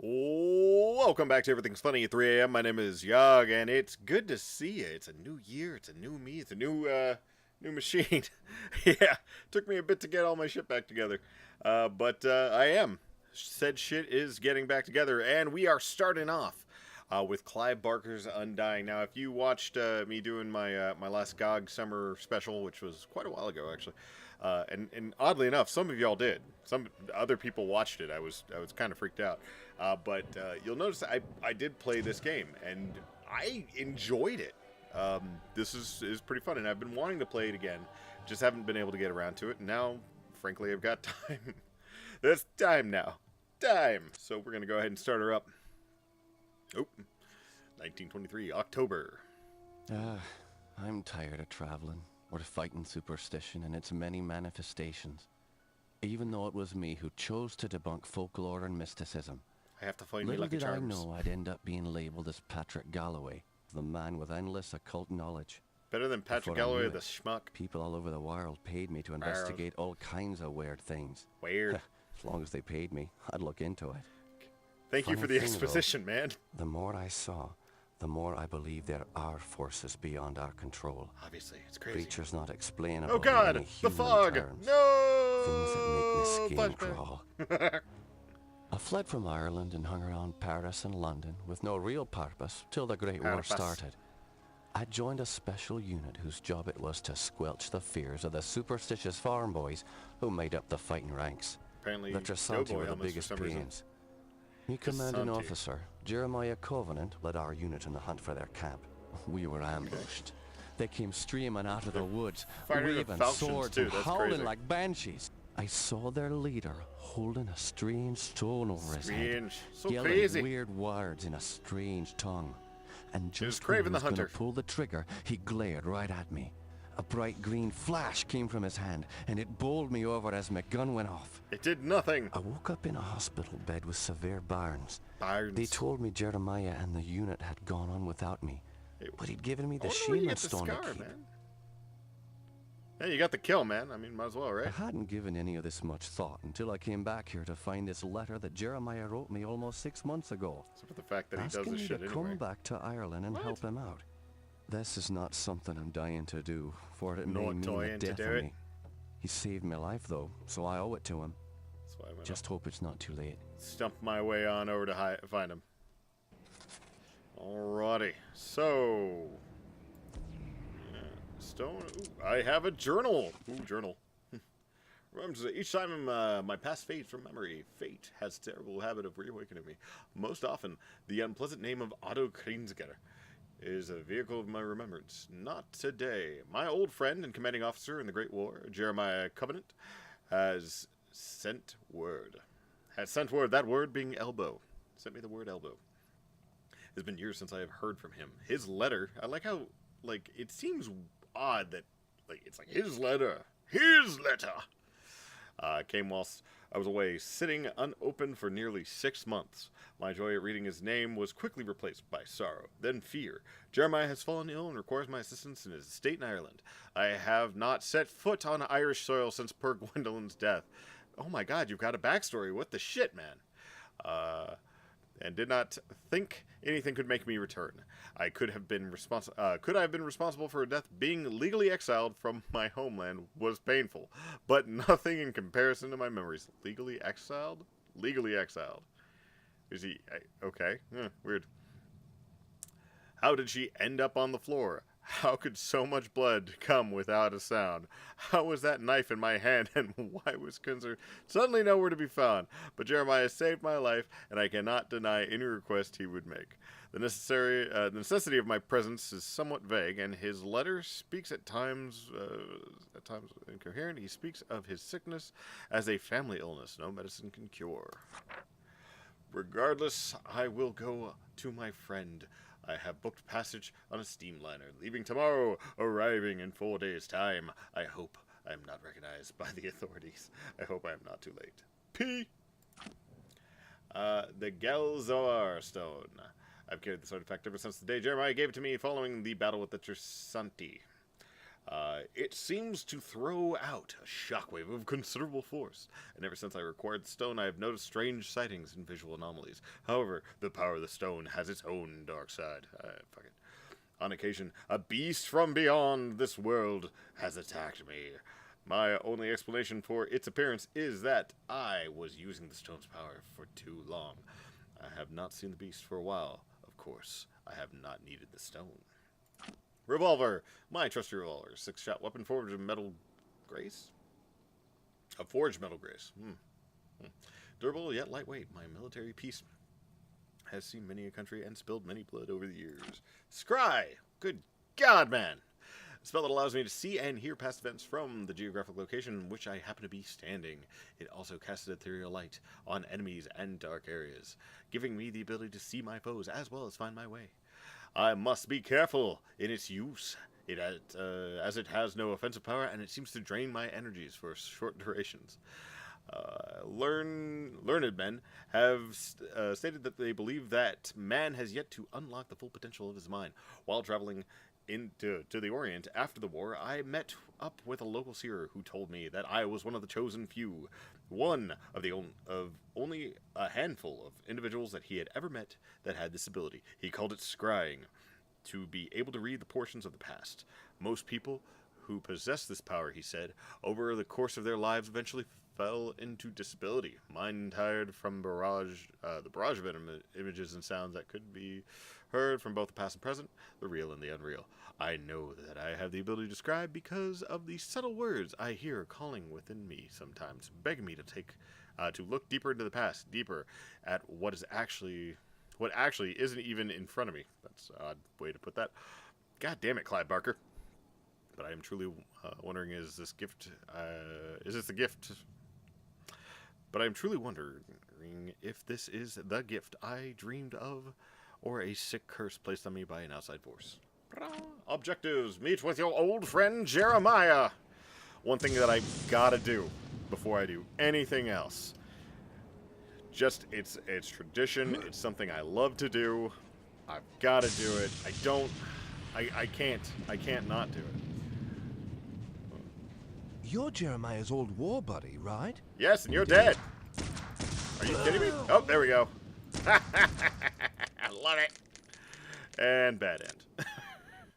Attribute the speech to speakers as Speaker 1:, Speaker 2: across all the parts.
Speaker 1: Welcome back to Everything's Funny at 3 a.m. My name is Yawg, and it's good to see you. It's a new year, it's a new me, it's a new machine. Yeah, took me a bit to get all my shit back together. But I am. Said shit is getting back together, and we are starting off with Clive Barker's Undying. Now, if you watched me doing my last GOG summer special, which was quite a while ago, actually, and oddly enough, some of y'all did. Some other people watched it. I was kind of freaked out. But you'll notice I did play this game, and I enjoyed it. This is pretty fun, and I've been wanting to play it again. Just haven't been able to get around to it. And now, frankly, I've got time. There's time now. Time. So we're going to go ahead and start her up. Oh, 1923, October.
Speaker 2: I'm tired of traveling, or fighting superstition and its many manifestations. Even though it was me who chose to debunk folklore and mysticism.
Speaker 1: I have to find
Speaker 2: Little
Speaker 1: Lucky
Speaker 2: did
Speaker 1: Charms.
Speaker 2: I know I'd end up being labelled as Patrick Galloway, the man with endless occult knowledge.
Speaker 1: Better than Patrick
Speaker 2: Before I
Speaker 1: Galloway,
Speaker 2: knew
Speaker 1: the
Speaker 2: it,
Speaker 1: schmuck.
Speaker 2: People all over the world paid me to investigate all kinds of weird things.
Speaker 1: Weird.
Speaker 2: As long as they paid me, I'd look into it.
Speaker 1: Thank you
Speaker 2: Funny
Speaker 1: for the
Speaker 2: thing,
Speaker 1: exposition, man.
Speaker 2: The more I saw, the more I believe there are forces beyond our control.
Speaker 1: Obviously, it's crazy.
Speaker 2: Creatures not explainable
Speaker 1: Oh God,
Speaker 2: in any
Speaker 1: the
Speaker 2: human
Speaker 1: fog!
Speaker 2: terms.
Speaker 1: No!
Speaker 2: Things that make my skin
Speaker 1: Flashback.
Speaker 2: crawl. I fled from Ireland and hung around Paris and London with no real purpose till the Great War
Speaker 1: Purpose.
Speaker 2: started. I joined a special unit whose job it was to squelch the fears of the superstitious farm boys who made up the fighting ranks.
Speaker 1: Apparently,
Speaker 2: The Trasanti
Speaker 1: Doughboy
Speaker 2: were the
Speaker 1: helmets for
Speaker 2: biggest
Speaker 1: some reason.
Speaker 2: pains. My commanding
Speaker 1: Trasanti.
Speaker 2: officer, Jeremiah Covenant, led our unit in the hunt for their camp. We were ambushed. They came streaming out of the woods,
Speaker 1: fighting the
Speaker 2: waving
Speaker 1: falchions,
Speaker 2: swords
Speaker 1: too.
Speaker 2: and
Speaker 1: That's
Speaker 2: howling
Speaker 1: crazy.
Speaker 2: like banshees. I saw their leader holding a strange stone over his head,
Speaker 1: Strange. So
Speaker 2: yelling
Speaker 1: crazy.
Speaker 2: weird words in a strange tongue. And just when
Speaker 1: Craven
Speaker 2: he
Speaker 1: the
Speaker 2: was going to
Speaker 1: Hunter.
Speaker 2: pull the trigger, he glared right at me. A bright green flash came from his hand, and it bowled me over as my gun went off.
Speaker 1: It did nothing.
Speaker 2: I woke up in a hospital bed with severe burns.
Speaker 1: Burns.
Speaker 2: They told me Jeremiah and the unit had gone on without me, but he'd given me
Speaker 1: I
Speaker 2: the
Speaker 1: wonder where you
Speaker 2: shaman
Speaker 1: get the
Speaker 2: stone to
Speaker 1: scar,
Speaker 2: keep.
Speaker 1: man. Yeah, you got the kill, man. I mean, might as well,
Speaker 2: I
Speaker 1: right?
Speaker 2: hadn't given any of this much thought until I came back here to find this letter that Jeremiah wrote me almost 6 months ago,
Speaker 1: Except for the fact that he does
Speaker 2: asking
Speaker 1: this
Speaker 2: me
Speaker 1: shit
Speaker 2: to
Speaker 1: anyway.
Speaker 2: come back to Ireland and
Speaker 1: What?
Speaker 2: help him out. This is not something I'm dying to do, for it may
Speaker 1: Not
Speaker 2: mean the
Speaker 1: dying to
Speaker 2: death
Speaker 1: do
Speaker 2: of
Speaker 1: it.
Speaker 2: me. He saved my life though, so I owe it to him.
Speaker 1: That's why I went
Speaker 2: Just hope it's not too late.
Speaker 1: stump my way on over to find him. Alrighty. So, stone. Ooh, I have a journal. Ooh, journal. Remember, each time my past fades from memory, fate has a terrible habit of reawakening me. Most often, the unpleasant name of Otto Krinsger is a vehicle of my remembrance. Not today. My old friend and commanding officer in the Great War, Jeremiah Covenant, has sent word. That word being elbow. Sent me the word elbow. It's been years since I have heard from him. His letter, I like how, like, it seems odd that, like, it's like his letter. His letter! Came whilst I was away, sitting unopened for nearly 6 months. My joy at reading his name was quickly replaced by sorrow, then fear. Jeremiah has fallen ill and requires my assistance in his estate in Ireland. I have not set foot on Irish soil since poor Gwendolyn's death. Oh my God, you've got a backstory. What the shit, man? And did not think anything could make me return. I could have been responsible for a death. Being legally exiled from my homeland was painful, but nothing in comparison to my memories. Legally exiled? Legally exiled. Is he okay? Weird. How did she end up on the floor? How could so much blood come without a sound? How was that knife in my hand, and why was Kunzer suddenly nowhere to be found? But Jeremiah saved my life, and I cannot deny any request he would make. The necessity of my presence is somewhat vague, and his letter speaks at times incoherent. He speaks of his sickness as a family illness no medicine can cure. Regardless, I will go to my friend. I have booked passage on a steamliner, leaving tomorrow, arriving in 4 days' time. I hope I am not recognized by the authorities. I hope I am not too late. P. The Gelzoar Stone. I've carried this artifact ever since the day Jeremiah gave it to me following the battle with the Trasanti. It seems to throw out a shockwave of considerable force, and ever since I acquired the stone, I have noticed strange sightings and visual anomalies. However, the power of the stone has its own dark side. Fuck it. On occasion, a beast from beyond this world has attacked me. My only explanation for its appearance is that I was using the stone's power for too long. I have not seen the beast for a while. Of course, I have not needed the stone. Revolver. My trusty revolver. 6-shot weapon forged in metal grace? A forged metal grace. Durable yet lightweight. My military piece has seen many a country and spilled many blood over the years. Scry! Good God, man! A spell that allows me to see and hear past events from the geographic location in which I happen to be standing. It also casts ethereal light on enemies and dark areas, giving me the ability to see my foes as well as find my way. I must be careful in its use, as it has no offensive power and it seems to drain my energies for short durations. Learned men have stated that they believe that man has yet to unlock the full potential of his mind. While traveling to the Orient after the war, I met up with a local seer who told me that I was one of the chosen few, one of only a handful of individuals that he had ever met that had this ability. He called it scrying, to be able to read the portions of the past. Most people who possess this power, he said, over the course of their lives eventually fell into disability. Mine tired from the barrage of images and sounds that could be heard from both the past and present, the real and the unreal. I know that I have the ability to describe because of the subtle words I hear calling within me sometimes, begging me to look deeper into the past, deeper at what actually isn't even in front of me. That's an odd way to put that. God damn it, Clive Barker. But I am truly wondering, is this the gift? But I am truly wondering if this is the gift I dreamed of, or a sick curse placed on me by an outside force. Objectives. Meet with your old friend Jeremiah. One thing that I've got to do before I do anything else. It's tradition. It's something I love to do. I've got to do it. I can't not do it.
Speaker 3: You're Jeremiah's old war buddy, right?
Speaker 1: Yes, and you're dead. Are you kidding me? Oh, there we go. I love it. And bad end.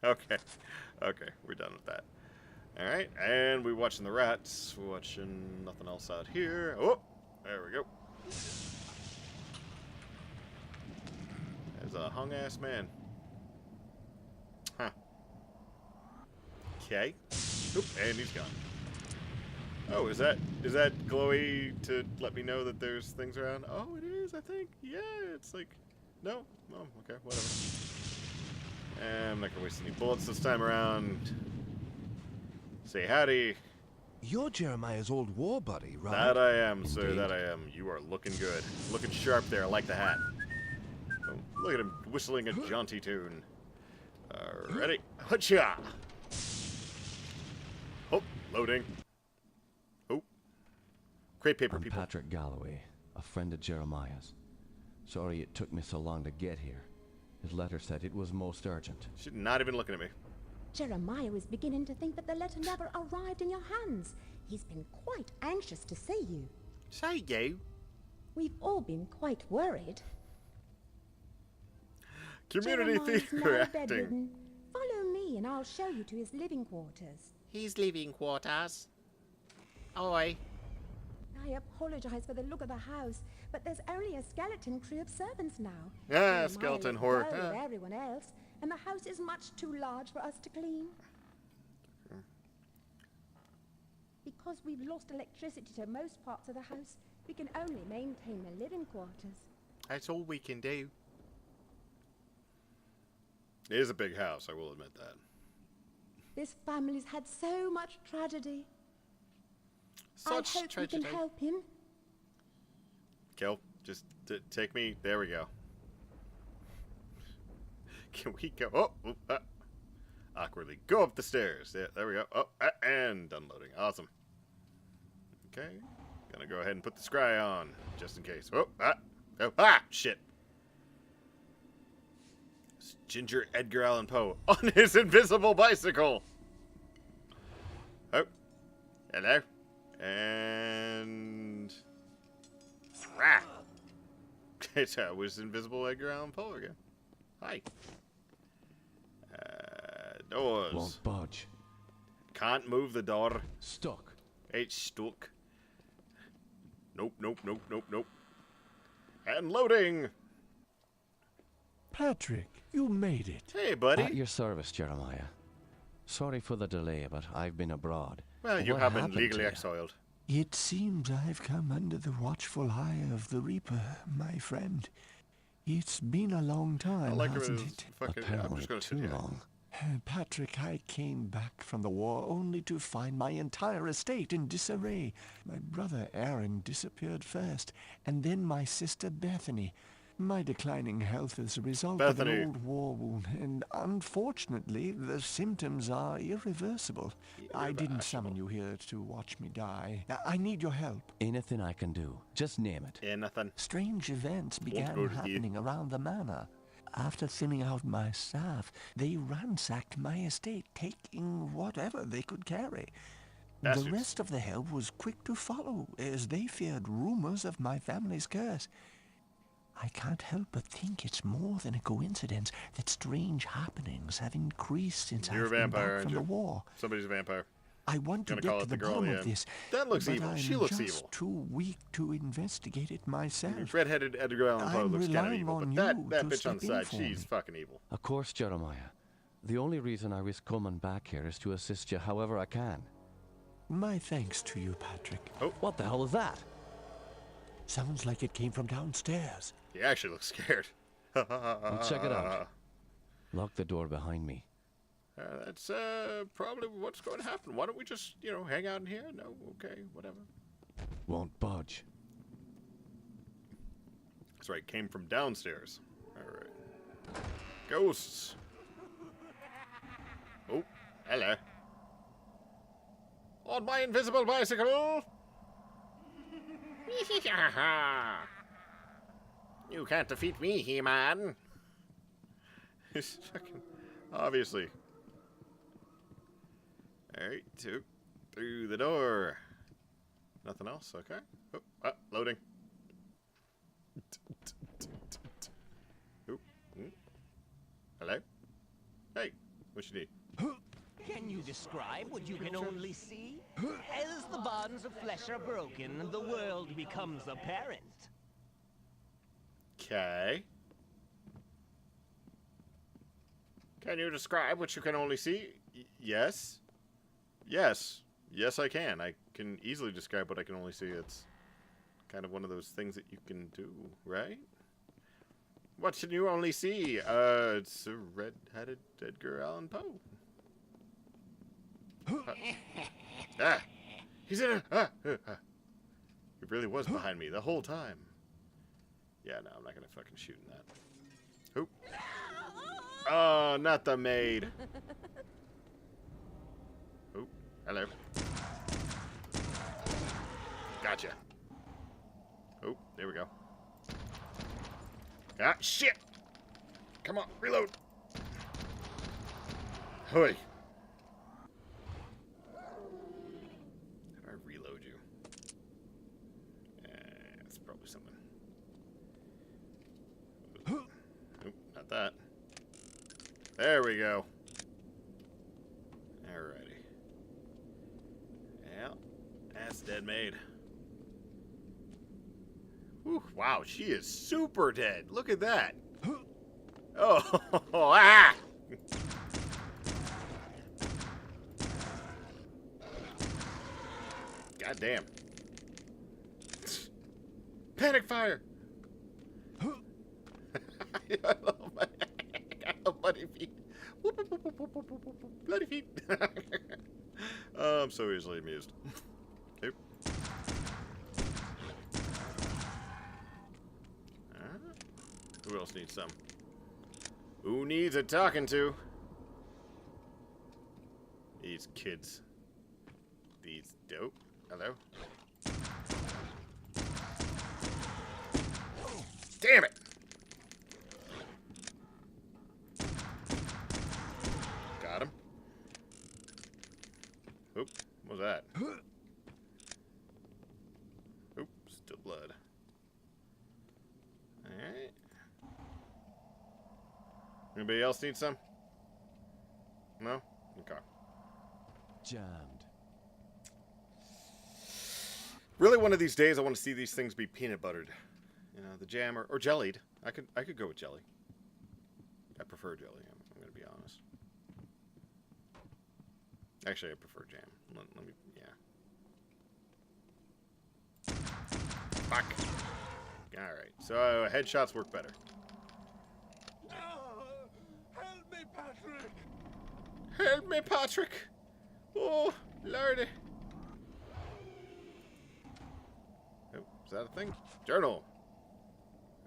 Speaker 1: Okay, we're done with that. All right, and we're watching the rats. We're watching nothing else out here. Oh, there we go. There's a hung-ass man. Huh. Okay. Oop, and he's gone. Oh, is that glowy to let me know that there's things around? Oh, it is, I think. Yeah, it's like... No? Oh, okay, whatever. I'm not gonna waste any bullets this time around. Say howdy.
Speaker 3: You're Jeremiah's old war buddy, right?
Speaker 1: That I am,
Speaker 2: Indeed.
Speaker 1: sir, that I am. You are looking good. Looking sharp there, I like the hat. Oh, look at him whistling a jaunty tune. Ready? Hacha! Oh, loading. Oh. Crepe paper,
Speaker 2: I'm
Speaker 1: people.
Speaker 2: Patrick Galloway, a friend of Jeremiah's. Sorry it took me so long to get here. His letter said it was most urgent.
Speaker 1: She's not even looking at me.
Speaker 4: Jeremiah was beginning to think that the letter never arrived in your hands. He's been quite anxious to see you.
Speaker 1: Say you.
Speaker 4: We've all been quite worried.
Speaker 1: Community
Speaker 4: Jeremiah's
Speaker 1: theater
Speaker 4: now
Speaker 1: acting.
Speaker 4: bedridden. Follow me and I'll show you to his living quarters.
Speaker 5: His living quarters. Oi.
Speaker 4: I apologize for the look of the house, but there's only a skeleton crew of servants now.
Speaker 1: Ah,
Speaker 4: Jeremiah
Speaker 1: skeleton
Speaker 4: lives
Speaker 1: horror.
Speaker 4: well with
Speaker 1: Ah.
Speaker 4: everyone else, and the house is much too large for us to clean. Because we've lost electricity to most parts of the house, we can only maintain the living quarters.
Speaker 5: That's all we can do.
Speaker 1: It is a big house, I will admit that.
Speaker 4: This family's had so much tragedy.
Speaker 5: Such
Speaker 4: I hope
Speaker 5: tragedy.
Speaker 4: we can help him.
Speaker 1: Kel, just take me. There we go. Can we go? Oh, awkwardly go up the stairs. Yeah, there we go. Oh, and unloading. Awesome. Okay, gonna go ahead and put the scry on just in case. Shit. It's Ginger Edgar Allan Poe on his invisible bicycle. Hello. And... Ah! It was Invisible Edgar Allan Poe again. Hi. Doors.
Speaker 2: Won't budge.
Speaker 1: Can't move the door.
Speaker 2: Stuck.
Speaker 1: It's stuck. Nope, nope, nope, nope, nope. And loading!
Speaker 3: Patrick, you made it.
Speaker 1: Hey, buddy.
Speaker 2: At your service, Jeremiah. Sorry for the delay, but I've been abroad.
Speaker 1: Well, you
Speaker 2: What
Speaker 1: have been
Speaker 2: happened
Speaker 1: legally
Speaker 2: to you?
Speaker 1: exiled.
Speaker 3: It seems I've come under the watchful eye of the Reaper, my friend. It's been a long
Speaker 1: I
Speaker 3: time,
Speaker 1: like it
Speaker 3: hasn't
Speaker 1: was
Speaker 3: it?
Speaker 1: fucking... I'm
Speaker 2: Apparently
Speaker 1: just gonna sit
Speaker 2: too
Speaker 1: here.
Speaker 2: long.
Speaker 3: Patrick, I came back from the war only to find my entire estate in disarray. My brother Aaron disappeared first, and then my sister Bethany. My declining health is a result of
Speaker 1: Bethany.
Speaker 3: an old war wound, and unfortunately, the symptoms are irreversible. I didn't summon you here to watch me die. I need your help.
Speaker 2: Anything I can do. Just name it.
Speaker 1: Yeah, nothing.
Speaker 3: Strange events began
Speaker 1: go to you.
Speaker 3: happening around the manor. After thinning out my staff, they ransacked my estate, taking whatever they could carry.
Speaker 1: Bastards.
Speaker 3: The rest of the help was quick to follow, as they feared rumors of my family's curse. I can't help but think it's more than a coincidence that strange happenings have increased since
Speaker 1: You're a
Speaker 3: I've been
Speaker 1: vampire,
Speaker 3: back
Speaker 1: aren't
Speaker 3: from
Speaker 1: you?
Speaker 3: the war.
Speaker 1: Somebody's a vampire.
Speaker 3: I want to
Speaker 1: Gonna
Speaker 3: get
Speaker 1: call
Speaker 3: to
Speaker 1: it
Speaker 3: the
Speaker 1: the girl
Speaker 3: bottom
Speaker 1: at
Speaker 3: of
Speaker 1: the
Speaker 3: this.
Speaker 1: That looks
Speaker 3: but
Speaker 1: evil.
Speaker 3: I'm
Speaker 1: She looks
Speaker 3: just
Speaker 1: evil.
Speaker 3: too weak to investigate it myself.
Speaker 1: Redheaded Edgar Allan Poe
Speaker 3: I'm
Speaker 1: looks kind of
Speaker 3: relying
Speaker 1: evil,
Speaker 3: on
Speaker 1: but that
Speaker 3: you
Speaker 1: bitch
Speaker 3: to
Speaker 1: on the
Speaker 3: step in
Speaker 1: side,
Speaker 3: for
Speaker 1: she's
Speaker 3: me.
Speaker 1: fucking evil.
Speaker 2: Of course, Jeremiah. The only reason I risk coming back here is to assist you however I can.
Speaker 3: My thanks to you, Patrick.
Speaker 2: What the hell is that?
Speaker 3: Sounds like it came from downstairs.
Speaker 1: He actually looks scared.
Speaker 2: Well, check it out. Lock the door behind me.
Speaker 1: That's probably what's going to happen. Why don't we just, hang out in here? No, okay, whatever.
Speaker 2: Won't budge.
Speaker 1: That's right, came from downstairs. All right. Ghosts. Oh, hello. On my invisible bicycle. You can't defeat me, He-Man. He's fucking... Obviously. Alright, through the door. Nothing else? Okay. Oh, loading. Hello? Hey, what you need?
Speaker 6: Can you describe what you can only see? As the bonds of flesh are broken, the world becomes apparent.
Speaker 1: Okay. Can you describe what you can only see? Yes. Yes. Yes, I can. I can easily describe what I can only see. It's kind of one of those things that you can do, right? What can you only see? It's a red-headed Edgar Allan Poe. He's in a... He really was behind me the whole time. Yeah, no, I'm not gonna fucking shoot in that. Who? Oh, not the maid. Oh, hello. Gotcha. Oh, there we go. Ah, shit! Come on, reload. Hoi. How do I reload you? That's probably something. Nope, not that. There we go. Alrighty. Yeah, that's dead maid. Whew, wow, she is super dead. Look at that. Oh, ah! God damn. Panic fire! I love bloody feet. Whoop, whoop, whoop, whoop, whoop, whoop, whoop, whoop, bloody feet. I'm so easily amused. Oop. Who else needs some? Who needs a talking to? These kids. These dope. Hello? Damn it! Got him. Oop, what was that? Anybody else need some? No? Okay.
Speaker 2: Jammed.
Speaker 1: Really, one of these days, I want to see these things be peanut buttered. You know, the jam or jellied. I could go with jelly. I prefer jelly. I'm going to be honest. Actually, I prefer jam. Let me, yeah. Fuck. All right. So headshots work better.
Speaker 3: Help me, Patrick!
Speaker 1: Help me, Patrick! Oh, lordy. Oh, is that a thing? Journal.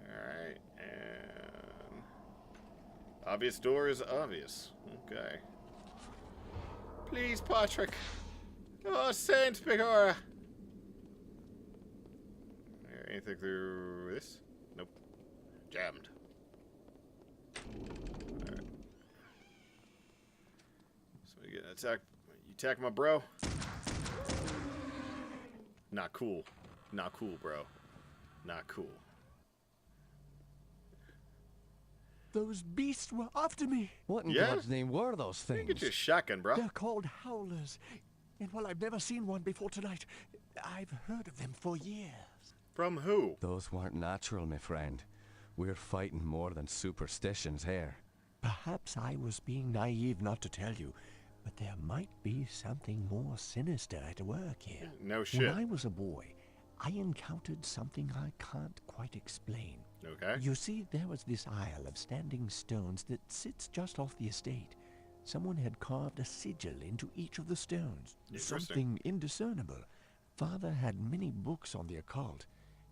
Speaker 1: Alright, and... obvious door is obvious. Okay. Please, Patrick. Oh, Saint Pegora. Anything through this? Nope. Jammed. Alright. So we get attack. You attack my bro? Not cool. Not cool, bro. Not cool.
Speaker 3: Those beasts were after me.
Speaker 2: What in
Speaker 1: Yeah?
Speaker 2: God's name were those
Speaker 1: You
Speaker 2: things?
Speaker 1: get your shotgun, bro.
Speaker 3: They're called howlers. And while I've never seen one before tonight, I've heard of them for years.
Speaker 1: From who?
Speaker 2: Those weren't natural, my friend. We're fighting more than superstitions here.
Speaker 3: Perhaps I was being naive not to tell you, but there might be something more sinister at work here.
Speaker 1: No shit.
Speaker 3: When I was a boy, I encountered something I can't quite explain.
Speaker 1: Okay.
Speaker 3: You see, there was this isle of standing stones that sits just off the estate. Someone had carved a sigil into each of the stones.
Speaker 1: Interesting.
Speaker 3: Something indiscernible. Father had many books on the occult,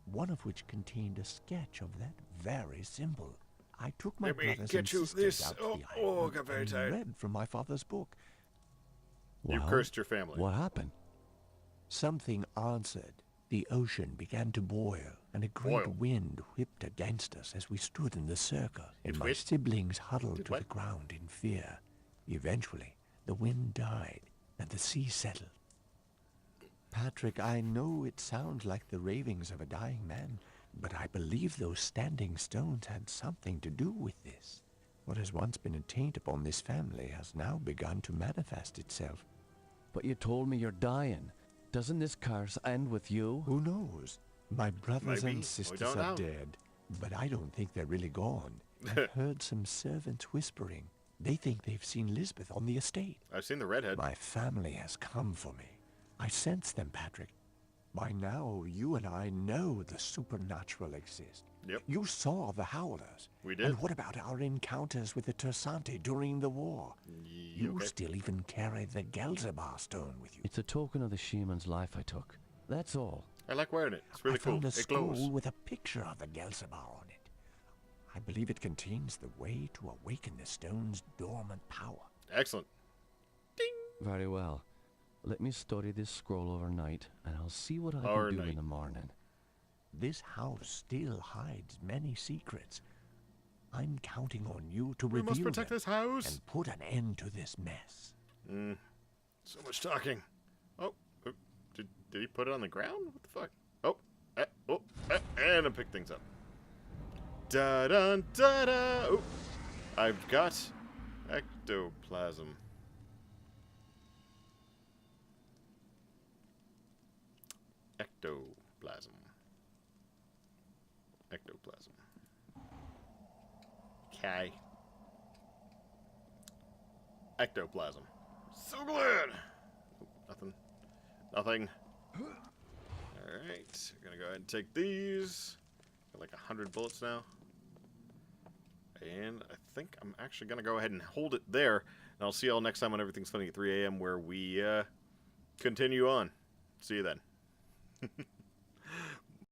Speaker 3: one of which contained a sketch of that very symbol. I took my
Speaker 1: Let me
Speaker 3: brothers
Speaker 1: get
Speaker 3: and
Speaker 1: you
Speaker 3: sisters
Speaker 1: this.
Speaker 3: out to
Speaker 1: Oh,
Speaker 3: the
Speaker 1: oh,
Speaker 3: island
Speaker 1: got very
Speaker 3: and
Speaker 1: tired.
Speaker 3: read from my father's book.
Speaker 1: You
Speaker 2: Well,
Speaker 1: cursed your family.
Speaker 2: What happened?
Speaker 3: Something answered. The ocean began to boil, and a great
Speaker 1: Boil.
Speaker 3: wind whipped against us as we stood in the circle, and
Speaker 1: It
Speaker 3: my
Speaker 1: whipped?
Speaker 3: siblings huddled
Speaker 1: Did
Speaker 3: to
Speaker 1: what?
Speaker 3: the ground in fear. Eventually, the wind died, and the sea settled. Patrick, I know it sounds like the ravings of a dying man, but I believe those standing stones had something to do with this. What has once been a taint upon this family has now begun to manifest itself.
Speaker 2: But you told me you're dying. Doesn't this curse end with you?
Speaker 3: Who knows? My brothers
Speaker 1: Maybe. We
Speaker 3: and sisters
Speaker 1: don't
Speaker 3: are
Speaker 1: know.
Speaker 3: dead, but I don't think they're really gone. I've heard some servants whispering. They think they've seen Lisbeth on the estate.
Speaker 1: I've seen the redhead.
Speaker 3: My family has come for me. I sense them, Patrick. By now, you and I know the supernatural exists.
Speaker 1: Yep.
Speaker 3: You saw the Howlers.
Speaker 1: We did.
Speaker 3: And what about our encounters with the Tersante during the war? You
Speaker 1: okay.
Speaker 3: still even carry the Gelzebar stone with you.
Speaker 2: It's a token of the shaman's life I took. That's all.
Speaker 1: I like wearing it. It's really
Speaker 3: I found
Speaker 1: cool.
Speaker 3: a
Speaker 1: It
Speaker 3: scroll
Speaker 1: glows.
Speaker 3: with a picture of the Gelzebar on it. I believe it contains the way to awaken the stone's dormant power.
Speaker 1: Excellent.
Speaker 2: Very well. Let me study this scroll overnight, and I'll see what I can do
Speaker 1: Overnight.
Speaker 2: in the morning.
Speaker 3: This house still hides many secrets. I'm counting on you to
Speaker 1: We
Speaker 3: reveal
Speaker 1: must protect
Speaker 3: them
Speaker 1: this house.
Speaker 3: and put an end to this mess.
Speaker 1: So much talking. Oh, did he put it on the ground? What the fuck? And I pick things up. Da da da da. Oh, I've got ectoplasm. Ectoplasm. Ectoplasm. Okay. Ectoplasm. So glad. Oh, nothing. Nothing. Alright. We're gonna go ahead and take these. Got like 100 bullets now. And I think I'm actually gonna go ahead and hold it there. And I'll see y'all next time on Everything's Funny at 3 a.m. where we continue on. See you then.